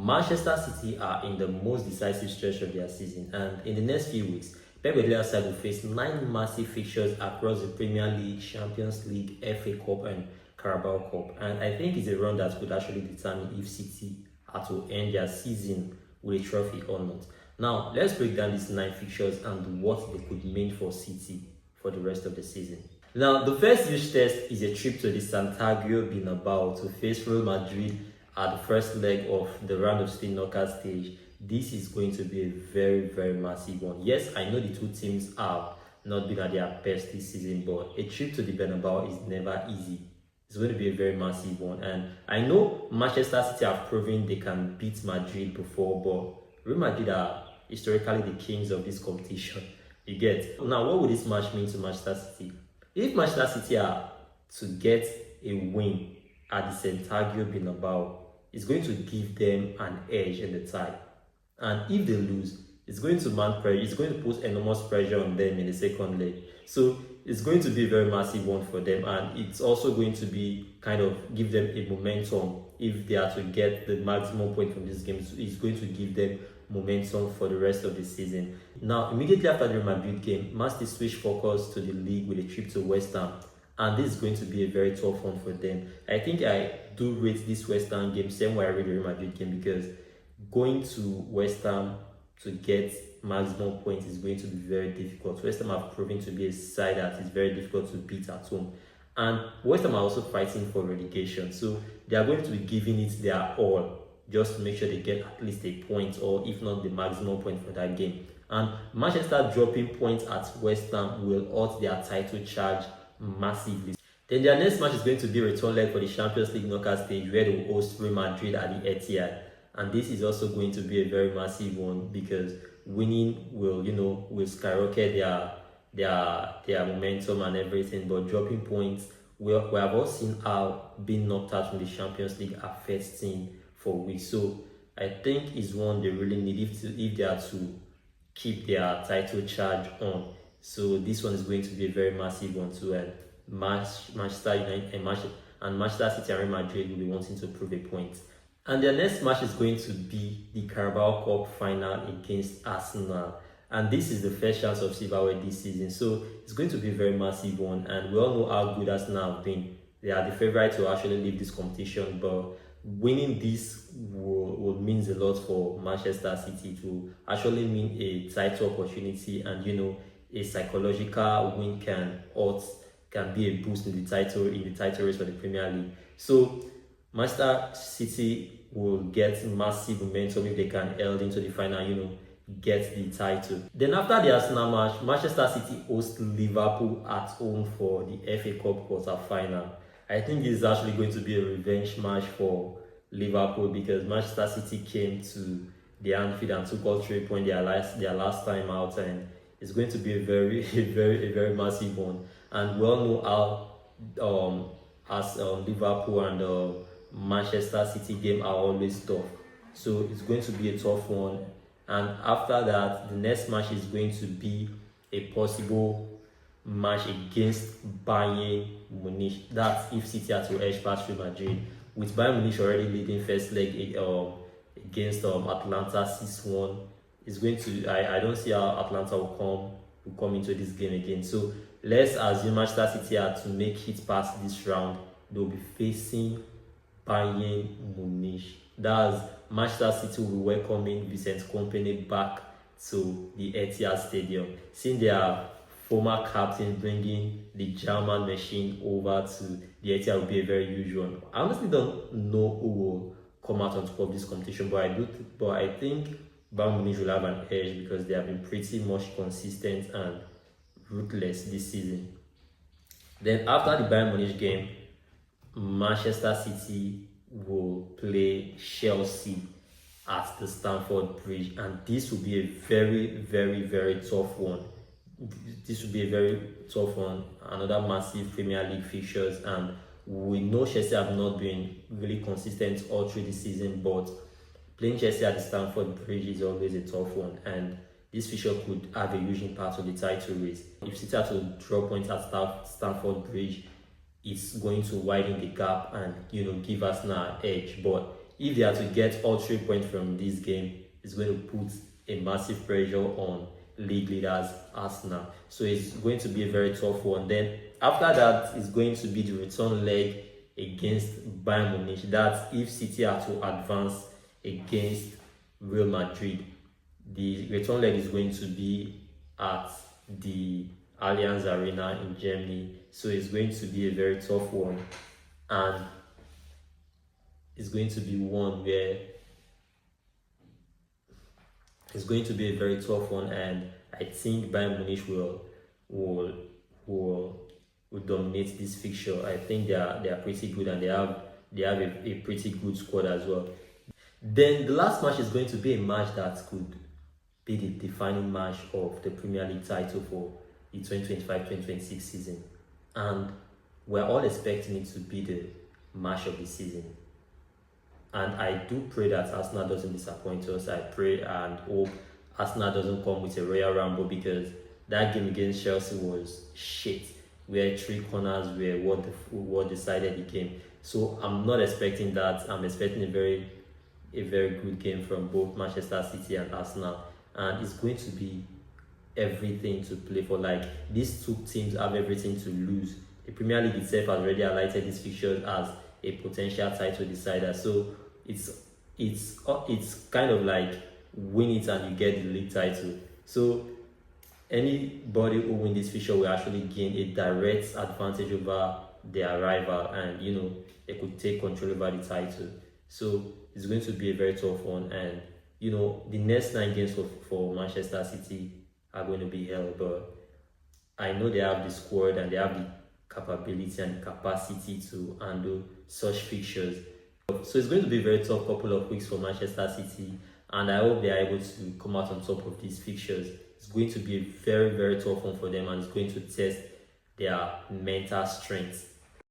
Manchester City are in the most decisive stretch of their season, and in the next few weeks, Pep Guardiola's side will face 9 massive fixtures across the Premier League, Champions League, FA Cup, and Carabao Cup. And I think it's a run that could actually determine if City are to end their season with a trophy or not. Now, let's break down these 9 fixtures and what they could mean for City for the rest of the season. Now, the first huge test is a trip to the Santiago Bernabeu to face Real Madrid at the first leg of the round of 16 knockout stage. This is going to be a very, very massive one. Yes, I know the two teams have not been at their best this season, but a trip to the Bernabeu is never easy. It's going to be a very massive one. And I know Manchester City have proven they can beat Madrid before, but Real Madrid are historically the kings of this competition. You get? Now, what would this match mean to Manchester City? If Manchester City are to get a win at the Santiago Bernabeu, it's going to give them an edge in the tie. And if they lose, it's going to mount pressure. It's going to put enormous pressure on them in the second leg. So it's going to be a very massive one for them, and it's also going to be kind of give them a momentum if they are to get the maximum point from this game. So it's going to give them momentum for the rest of the season. Now, immediately after the Real Madrid game, Man City switch focus to the league with a trip to West Ham, and this is going to be a very tough one for them. I think I do rate this West Ham game same way I rate the Real Madrid game, because going to West Ham to get maximum points is going to be very difficult. West Ham have proven to be a side that is very difficult to beat at home, and West Ham are also fighting for relegation, so they are going to be giving it their all just to make sure they get at least a point, or if not the maximum point for that game. And Manchester dropping points at West Ham will hurt their title charge massively. Then their next match is going to be a return leg for the Champions League knockout stage, where they will host Real Madrid at the Etihad. And this is also going to be a very massive one, because winning will skyrocket their momentum and everything, but dropping points, we have all seen how being knocked out from the Champions League affects team for weeks. So I think it's one they really need if they are to keep their title charge on. So this one is going to be a very massive one too, and Manchester United and Manchester City and Real Madrid will be wanting to prove a point. And their next match is going to be the Carabao Cup final against Arsenal. And this is the first chance of silverware this season. So it's going to be a very massive one. And we all know how good Arsenal have been. They are the favourite to actually leave this competition. But winning this would mean a lot for Manchester City, to actually mean a title opportunity. And a psychological win can be a boost in the title race for the Premier League. So Manchester City will get massive momentum if they can hold into the final, get the title. Then after the Arsenal match, Manchester City hosts Liverpool at home for the FA Cup quarter-final. I think this is actually going to be a revenge match for Liverpool, because Manchester City came to the Anfield and took all 3 points their last time out, and it's going to be a very massive one. And we all know how Liverpool and Manchester City game are always tough, so it's going to be a tough one. And after that, the next match is going to be a possible match against Bayern Munich. That's if City are to edge past Real Madrid, with Bayern Munich already leading first leg against Atlanta 6-1. It's going to I don't see how Atlanta will come into this game again. So let's assume Manchester City are to make it past this round. They'll be facing Bayern Munich. That's Manchester City will be welcoming Vincent Kompany back to the Etihad Stadium. Seeing their former captain bringing the German machine over to the Etihad will be a very huge one. I honestly don't know who will come out on top of this competition, but I think Bayern Munich will have an edge, because they have been pretty much consistent and ruthless this season. Then after the Bayern Munich game, Manchester City will play Chelsea at the Stamford Bridge, and this will be a very tough one. This will be a very tough one. Another massive Premier League fixtures, and we know Chelsea have not been really consistent all through the season, but playing Chelsea at the Stamford Bridge is always a tough one, and this fixture could have a huge impact on the title race. If City are to draw points at Stamford Bridge, it's going to widen the gap and give Arsenal an edge. But if they are to get all 3 points from this game, it's going to put a massive pressure on league leaders Arsenal. So it's going to be a very tough one. Then after that, it's going to be the return leg against Bayern Munich. That's if City are to advance against Real Madrid. The return leg is going to be at the Allianz Arena in Germany. So it's going to be a very tough one. And it's going to be one where it's going to be a very tough one, and I think Bayern Munich will dominate this fixture. I think they are pretty good, and they have a pretty good squad as well. Then the last match is going to be a match that could be the defining match of the Premier League title for the 2025-2026 season, and we're all expecting it to be the match of the season. And I do pray that Arsenal doesn't disappoint us. I pray and hope Arsenal doesn't come with a Royal Rumble, because that game against Chelsea was shit, where 3 corners were what decided the game. So I'm not expecting that. I'm expecting a very good game from both Manchester City and Arsenal, and it's going to be everything to play for. Like, these two teams have everything to lose. The Premier League itself has already highlighted these fixtures as a potential title decider. So it's kind of like win it and you get the league title. So anybody who wins this fixture will actually gain a direct advantage over their rival, and they could take control over the title. So it's going to be a very tough one, and the next 9 games for Manchester City are going to be hell, but I know they have the squad and they have the capability and capacity to handle such fixtures. So it's going to be a very tough couple of weeks for Manchester City, and I hope they are able to come out on top of these fixtures. It's going to be a very, very tough one for them, and it's going to test their mental strength.